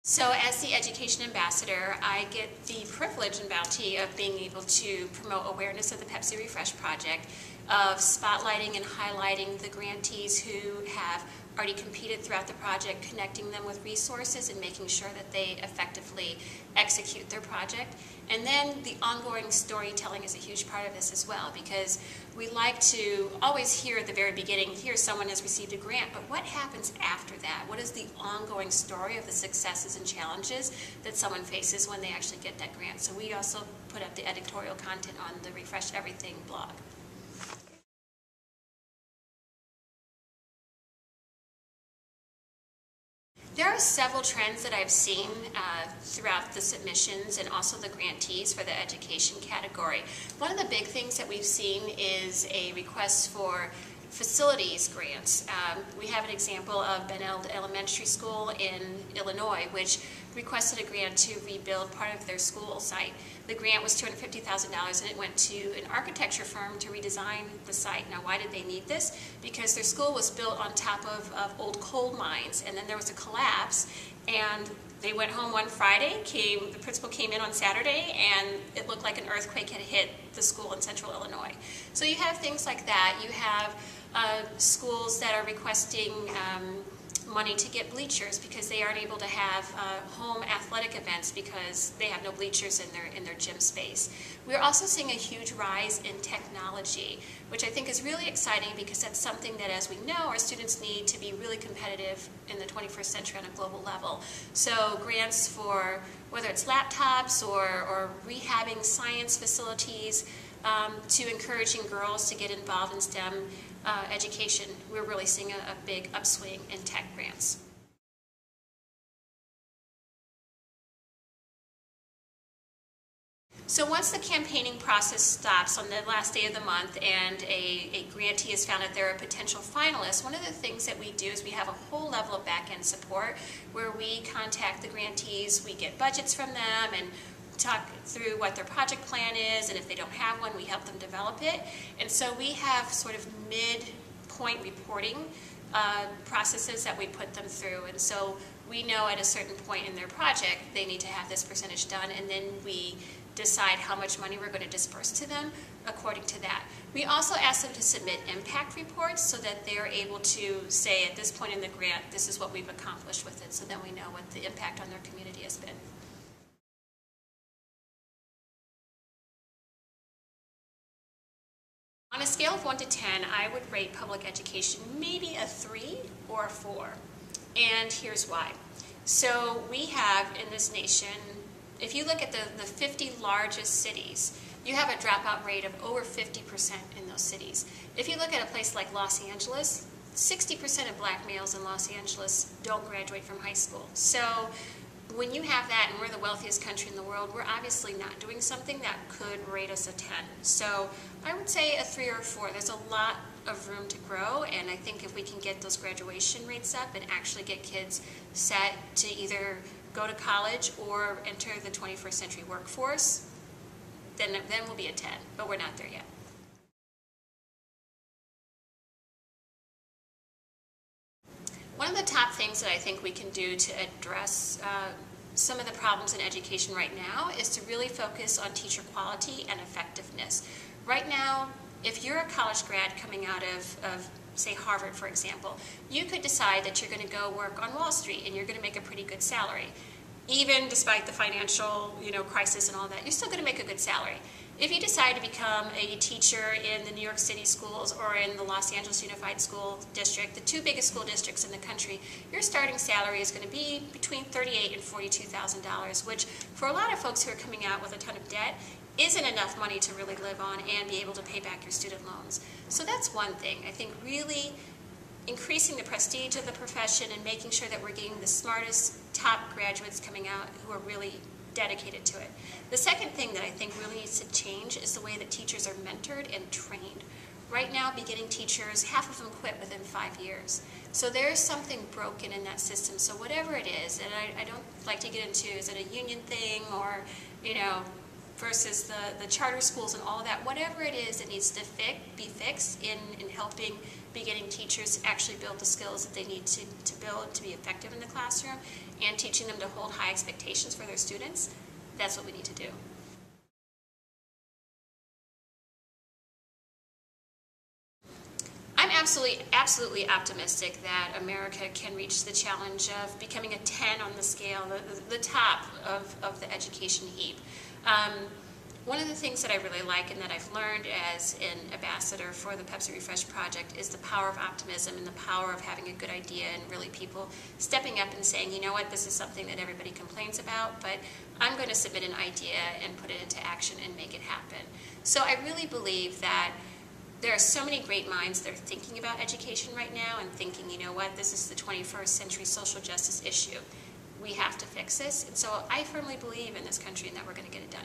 So as the Education Ambassador, I get the privilege and bounty of being able to promote awareness of the Pepsi Refresh Project, of spotlighting and highlighting the grantees who have already competed throughout the project, connecting them with resources and making sure that they effectively execute their project. And then the ongoing storytelling is a huge part of this as well, because we like to always hear at the very beginning, here someone has received a grant, but what happens after that? What is the ongoing story of the successes and challenges that someone faces when they actually get that grant? So we also put up the editorial content on the Refresh Everything blog. There are several trends that I've seen throughout the submissions and also the grantees for the education category. One of the big things that we've seen is a request for facilities grants. We have an example of Beneld Elementary School in Illinois, which requested a grant to rebuild part of their school site. The grant was $250,000 and it went to an architecture firm to redesign the site. Now, why did they need this? Because their school was built on top of old coal mines, and then there was a collapse, and they went home one Friday, the principal came in on Saturday, and it looked like an earthquake had hit the school in central Illinois. So you have things like that. You have schools that are requesting money to get bleachers because they aren't able to have home athletic events because they have no bleachers in their gym space. We're also seeing a huge rise in technology, which I think is really exciting because that's something that, as we know, our students need to be really competitive in the 21st century on a global level. So grants for whether it's laptops or rehabbing science facilities, to encouraging girls to get involved in STEM education, we're really seeing a big upswing in tech grants. So once the campaigning process stops on the last day of the month and a grantee has found that they're a potential finalist, one of the things that we do is we have a whole level of back-end support where we contact the grantees, we get budgets from them, and talk through what their project plan is, and if they don't have one, we help them develop it. And so we have sort of mid-point reporting processes that we put them through. And so we know at a certain point in their project they need to have this percentage done, and then we decide how much money we're going to disperse to them according to that. We also ask them to submit impact reports so that they're able to say at this point in the grant, this is what we've accomplished with it, so then we know what the impact on their community has been. On a scale of 1 to 10, I would rate public education maybe a 3 or a 4. And here's why. So we have in this nation, if you look at the 50 largest cities, you have a dropout rate of over 50% in those cities. If you look at a place like Los Angeles, 60% of black males in Los Angeles don't graduate from high school. So when you have that, and we're the wealthiest country in the world, we're obviously not doing something that could rate us a 10. So I would say a 3 or a 4. There's a lot of room to grow, and I think if we can get those graduation rates up and actually get kids set to either go to college or enter the 21st century workforce, then we'll be a 10, but we're not there yet. One of the top things that I think we can do to address some of the problems in education right now is to really focus on teacher quality and effectiveness. Right now, if you're a college grad coming out of say Harvard, for example, you could decide that you're going to go work on Wall Street and you're going to make a pretty good salary. Even despite the financial crisis and all that, you're still going to make a good salary. If you decide to become a teacher in the New York City schools or in the Los Angeles Unified School District, the two biggest school districts in the country, your starting salary is going to be between $38,000 and $42,000, which for a lot of folks who are coming out with a ton of debt isn't enough money to really live on and be able to pay back your student loans. So that's one thing. I think really increasing the prestige of the profession and making sure that we're getting the smartest top graduates coming out who are really dedicated to it. The second thing that I think really needs to change is the way that teachers are mentored and trained. Right now, beginning teachers, half of them quit within 5 years. So there's something broken in that system. So whatever it is, and I don't like to get into, is it a union thing or, versus the charter schools and all of that, whatever it is that needs to be fixed in helping beginning teachers to actually build the skills that they need to build to be effective in the classroom, and teaching them to hold high expectations for their students, that's what we need to do. I'm absolutely optimistic that America can reach the challenge of becoming a 10 on the scale, the top of the education heap. One of the things that I really like and that I've learned as an ambassador for the Pepsi Refresh Project is the power of optimism and the power of having a good idea and really people stepping up and saying, you know what, this is something that everybody complains about, but I'm going to submit an idea and put it into action and make it happen. So I really believe that there are so many great minds that are thinking about education right now and thinking, you know what, this is the 21st century social justice issue. We have to fix this. And so I firmly believe in this country and that we're going to get it done.